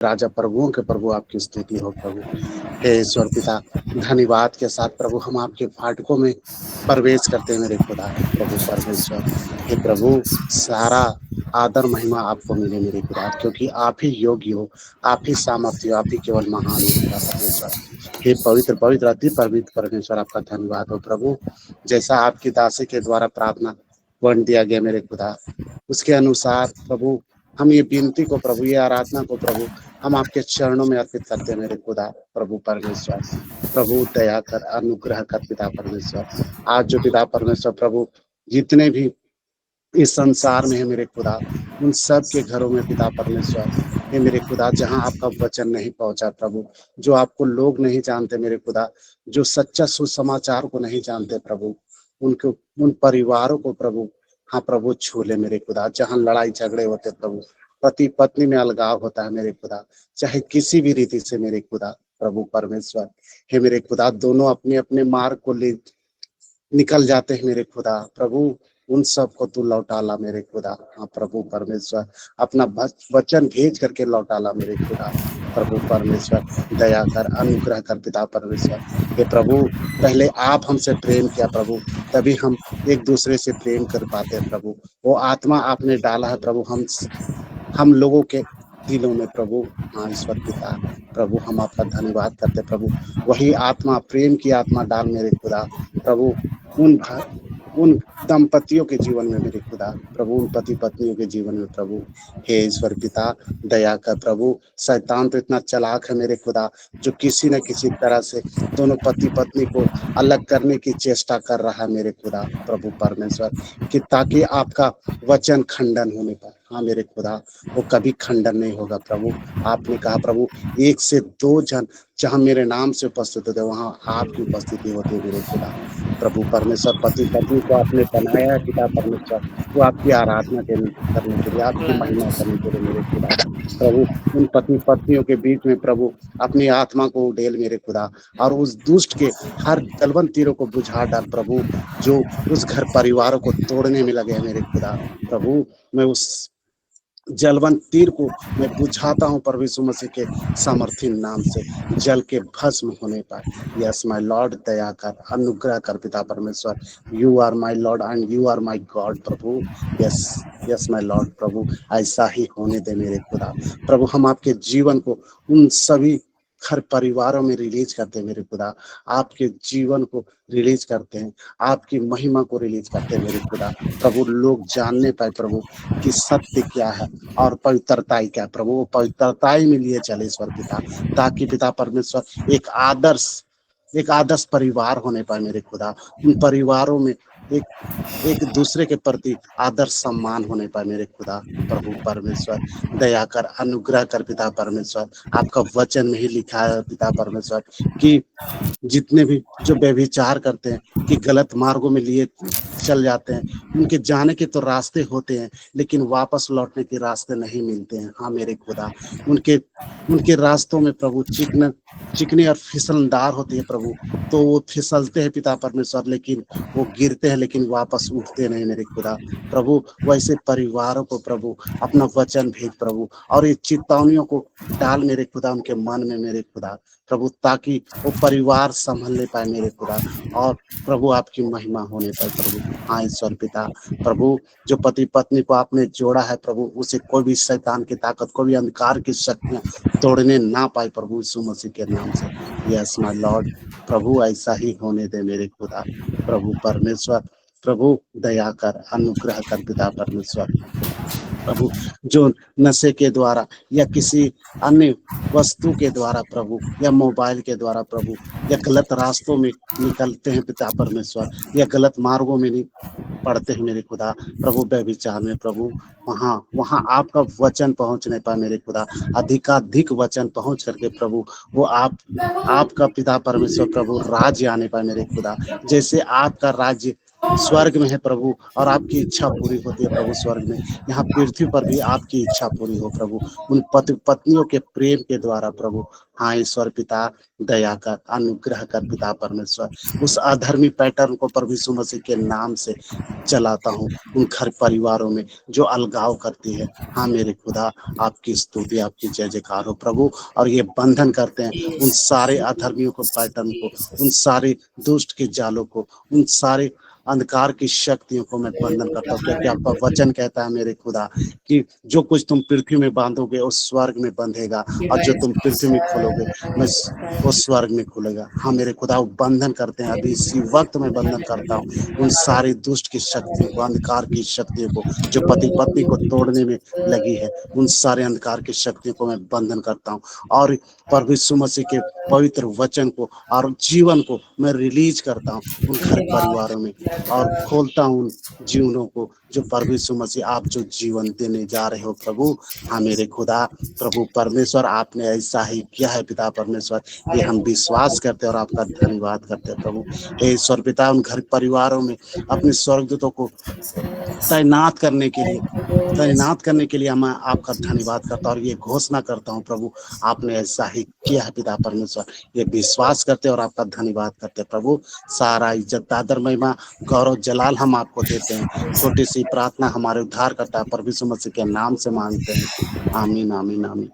राजा प्रभुओं के प्रभु आपकी स्तुति हो प्रभु। हे ईश्वर पिता, धन्यवाद के साथ प्रभु हम आपके फाटकों में प्रवेश करते हैं मेरे खुदा प्रभु परमेश्वर। हे प्रभु, सारा आदर महिमा आपको मिले मेरे खुदा, क्योंकि आप ही योग्य हो, आप ही सामर्थ्य हो, आप ही केवल महान हो पिता परमेश्वर। हे पवित्र पवित्र अति पवित्र परमेश्वर, आपका धन्यवाद हो प्रभु। जैसा आपकी दासी के द्वारा प्रार्थना वर्ण दिया गया मेरे खुदा, उसके अनुसार प्रभु हम ये विनती को प्रभु, ये आराधना को प्रभु हम आपके चरणों में अर्पित करते हैं मेरे खुदा प्रभु परमेश्वर। प्रभु दया कर, अनुग्रह कर पिता परमेश्वर। आज जो पिता परमेश्वर प्रभु जितने भी इस संसार में है मेरे खुदा, उन सब के घरों में पिता परमेश्वर हे मेरे खुदा, जहां आपका वचन नहीं पहुंचा प्रभु, जो आपको लोग नहीं जानते मेरे खुदा, जो सच्चा सुसमाचार को नहीं जानते प्रभु, उनको, उन परिवारों को प्रभु, हाँ प्रभु छू ले मेरे खुदा। जहां लड़ाई झगड़े होते प्रभु, पति पत्नी में अलगाव होता है मेरे खुदा, चाहे किसी भी रीति से मेरे खुदा प्रभु परमेश्वर हे मेरे खुदा, दोनों अपने अपने मार्ग को ले निकल जाते हैं मेरे खुदा प्रभु, उन सब को तू लौटा ला मेरे खुदा। हाँ प्रभु परमेश्वर, अपना वचन भेज करके लौटा ला मेरे खुदा प्रभु परमेश्वर। दया कर, अनुग्रह कर पिता परमेश्वर। हे प्रभु, पहले आप हमसे प्रेम किया प्रभु, तभी हम एक दूसरे से प्रेम कर पाते हैं प्रभु। वो आत्मा आपने डाला है प्रभु हम लोगों के दिलों में प्रभु। हाँ ईश्वर पिता प्रभु, हम आपका धन्यवाद करते प्रभु। वही आत्मा, प्रेम की आत्मा डाल मेरे खुदा प्रभु, उन उन दंपतियों के जीवन में मेरे खुदा प्रभु, उन पति पत्नियों के जीवन में प्रभु। हे ईश्वर पिता दया कर प्रभु, शैतान तो इतना चालाक है मेरे खुदा, जो किसी न किसी तरह से दोनों पति पत्नी को अलग करने की चेष्टा कर रहा है मेरे खुदा प्रभु परमेश्वर, कि ताकि आपका वचन खंडन होने पाए। हाँ मेरे खुदा, वो कभी खंडन नहीं होगा प्रभु। आपने कहा प्रभु, एक से दो जन जहां मेरे नाम से उपस्थित होते वहां आपकी उपस्थिति होती है मेरे खुदा प्रभु परमेश्वर। पति पत्नी को आपने बनाया है पिता परमेश्वर, वो आपकी आराधना करने के लिए, आपकी महिमा करने के लिए मेरे खुदा प्रभु। उन पति पत्नियों के बीच में प्रभु अपनी आत्मा को उड़ेल मेरे खुदा, और उस दुष्ट के हर जलवन तीरों को बुझा डाल प्रभु, जो उस घर परिवारों को तोड़ने में लगे हैं मेरे खुदा प्रभु। मैं उस जलवंत तीर को मैं बुझाता हूँ प्रभु यीशु मसीह के सामर्थी नाम से, जल के भस्म होने पर। यस माय लॉर्ड, दया कर, अनुग्रह कर पिता परमेश्वर। You are my Lord and you are my God प्रभु। यस यस माय लॉर्ड प्रभु, ऐसा ही होने दे मेरे खुदा प्रभु। हम आपके जीवन को उन सभी हर परिवारों में रिलीज करते हैं मेरे खुदा, आपके जीवन को रिलीज करते हैं, आपकी महिमा को रिलीज करते हैं मेरे खुदा प्रभु। लोग जानने पाए प्रभु कि सत्य क्या है और पवित्रताई क्या है प्रभु, वो पवित्रताई में लिए चले ईश्वर पिता, ताकि पिता परमेश्वर एक आदर्श परिवार होने पाए मेरे खुदा। उन परिवारों में एक दूसरे के प्रति आदर सम्मान होने पाए मेरे खुदा प्रभु परमेश्वर। दया कर, अनुग्रह कर पिता परमेश्वर। आपका वचन में ही लिखा है पिता परमेश्वर कि जितने भी जो व्यभिचार करते हैं, कि गलत मार्गों में लिए चल जाते हैं, उनके जाने के तो रास्ते होते हैं, लेकिन वापस लौटने के रास्ते नहीं मिलते हैं। हाँ मेरे खुदा, उनके रास्तों में प्रभु चिकनी और फिसलनदार होती है प्रभु, तो वो फिसलते हैं पिता परमेश्वर, लेकिन वो गिरते हैं, लेकिन वापस उठते नहीं मेरे खुदा प्रभु। वैसे परिवारों को प्रभु अपना वचन भेज प्रभु, और ये चेतावनियों को डाल मेरे खुदा उनके मन में मेरे खुदा प्रभु, ताकि वो परिवार संभलने पाए मेरे खुदा, और प्रभु आपकी महिमा होने पाए प्रभु। हाँ ईश्वर पिता प्रभु, जो पति पत्नी को आपने जोड़ा है प्रभु, उसे कोई भी शैतान की ताकत, कोई भी अंधकार की शक्तियां तोड़ने ना पाए प्रभु यीशु मसीह के नाम से। यस माय लॉर्ड प्रभु, ऐसा ही होने दे मेरे खुदा प्रभु परमेश्वर। प्रभु दया कर, अनुग्रह कर पिता परमेश्वर प्रभु, जो नशे के द्वारा या किसी अन्य वस्तु के द्वारा प्रभु, या मोबाइल के द्वारा प्रभु, या गलत रास्तों में निकलते हैं पिता परमेश्वर, या गलत मार्गों में नहीं पढ़ते हैं मेरे खुदा प्रभु, व्यभिचार में प्रभु, वहाँ आपका वचन पहुंच नहीं पाए मेरे खुदा। अधिकाधिक वचन पहुंच करके प्रभु, वो आपका पिता परमेश्वर प्रभु राज्य आने पाए मेरे खुदा। जैसे आपका राज्य स्वर्ग में है प्रभु, और आपकी इच्छा पूरी होती है प्रभु स्वर्ग में। यहाँ पृथ्वी पर भी आपकी इच्छा पूरी हो प्रभु, उन पति पत्नियों के प्रेम के द्वारा प्रभु। हाँ ईश्वर पिता, दया कर, अनुग्रह कर पिता परमेश्वर। उस अधर्मी पैटर्न को प्रभु यीशु मसीह के नाम से जलाता हूँ उन घर परिवारों में जो अलगाव करती है। हाँ मेरे खुदा, आपकी स्तुति, आपकी जय जयकार हो प्रभु। और ये बंधन करते हैं उन सारे अधर्मियों को, पैटर्न को, उन सारे दुष्ट के जालों को, उन सारे अंधकार की शक्तियों को मैं बंधन करता हूँ, क्योंकि आपका वचन कहता है मेरे खुदा कि जो कुछ तुम पृथ्वी में बांधोगे वो स्वर्ग में बंधेगा, और जो तुम पृथ्वी में खोलोगे मैं वो स्वर्ग में खुलेगा। हाँ मेरे खुदा, वो बंधन करते हैं अभी इसी वक्त मैं बंधन करता हूँ उन सारी दुष्ट की शक्तियों को, अंधकार की शक्तियों को जो पति पत्नी को तोड़ने में लगी है। उन सारे अंधकार की शक्तियों को मैं बंधन करता हूँ, और प्रभु यीशु मसीह के पवित्र वचन को और जीवन को मैं रिलीज करता हूँ उन घर परिवारों में, और खोलता हूँ उन जीवनों को जो प्रभु यीशु मसीह आप जो जीवन देने जा रहे हो प्रभु। हाँ मेरे खुदा, प्रभु परमेश्वर, आपने ऐसा ही किया है पिता परमेश्वर, ये हम विश्वास करते हैं और आपका धन्यवाद करते हैं प्रभु। हे ईश्वर पिता, उन घर परिवारों में अपने स्वर्गदूतों को तैनात करने के लिए मैं आपका धन्यवाद करता हूँ, और ये घोषणा करता हूँ प्रभु, आपने ऐसा ही किया है पिता परमेश्वर। ये विश्वास करते और आपका धन्यवाद करते प्रभु। सारा इज्जत, आदर, महिमा, गौरव, जलाल हम आपको देते हैं। छोटी सी प्रार्थना हमारे उद्धार करता है प्रभु यीशु मसीह के नाम से मांगते हैं, आमीन आमीन आमीन।